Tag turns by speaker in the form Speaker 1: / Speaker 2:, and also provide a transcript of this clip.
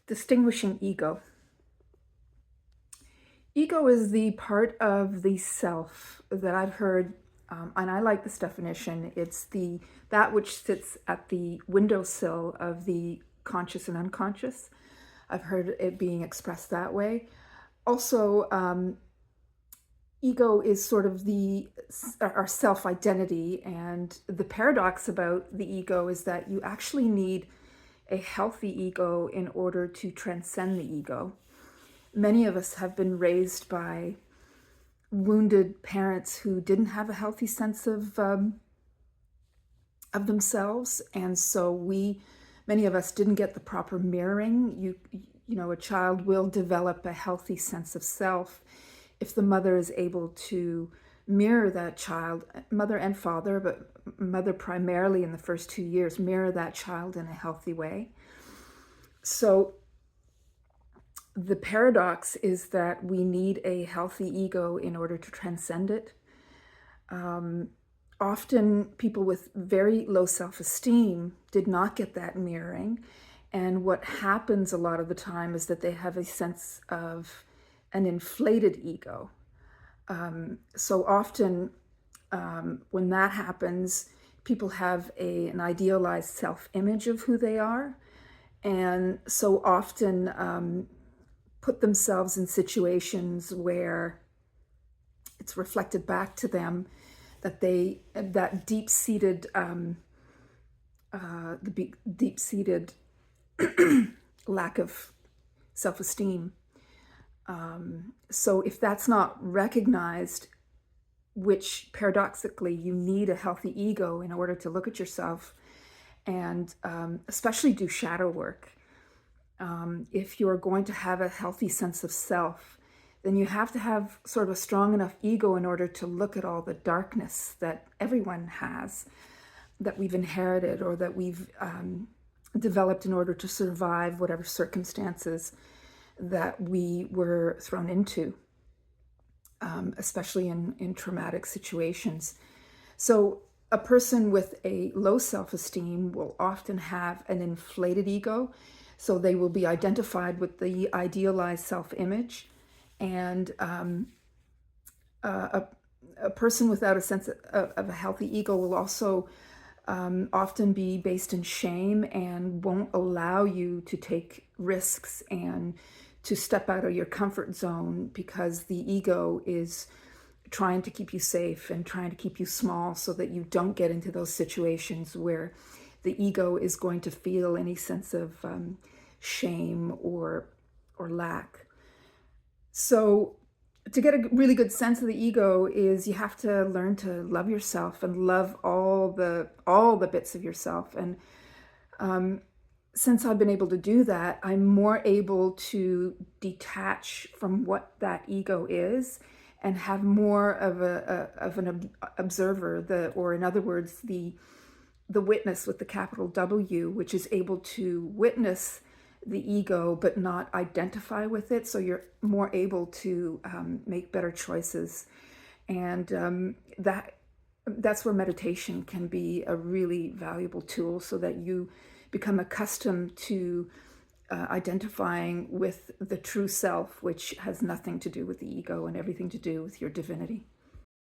Speaker 1: Distinguishing ego. Ego is the part of the self that I've heard, and I like this definition. It's that which sits at the windowsill of the conscious and unconscious. I've heard it being expressed that way. Also, ego is sort of our self-identity, and the paradox about the ego is that you actually need a healthy ego in order to transcend the ego. Many of us have been raised by wounded parents who didn't have a healthy sense of themselves, and so many of us didn't get the proper mirroring. You know, a child will develop a healthy sense of self if the mother is able to mirror that child, mother and father, but mother primarily in the first 2 years, mirror that child in a healthy way. So the paradox is that we need a healthy ego in order to transcend it. Often people with very low self-esteem did not get that mirroring. And what happens a lot of the time is that they have a sense of an inflated ego. So often when that happens, people have an idealized self-image of who they are. And so often put themselves in situations where it's reflected back to them that that deep-seated lack of self-esteem. So if that's not recognized, which paradoxically you need a healthy ego in order to look at yourself and especially do shadow work. If you're going to have a healthy sense of self, then you have to have sort of a strong enough ego in order to look at all the darkness that everyone has, that we've inherited or that we've developed in order to survive whatever circumstances that we were thrown into, especially in traumatic situations. So a person with a low self-esteem will often have an inflated ego. So they will be identified with the idealized self-image. And a person without a sense of a healthy ego will also often be based in shame and won't allow you to take risks and to step out of your comfort zone, because the ego is trying to keep you safe and trying to keep you small so that you don't get into those situations where the ego is going to feel any sense of shame or lack. So to get a really good sense of the ego is you have to learn to love yourself and love all the bits of yourself. And since I've been able to do that, I'm more able to detach from what that ego is and have more of an observer, or in other words, the witness with the capital W, which is able to witness the ego but not identify with it. So you're more able to make better choices. And that's where meditation can be a really valuable tool, so that you become accustomed to identifying with the true self, which has nothing to do with the ego and everything to do with your divinity.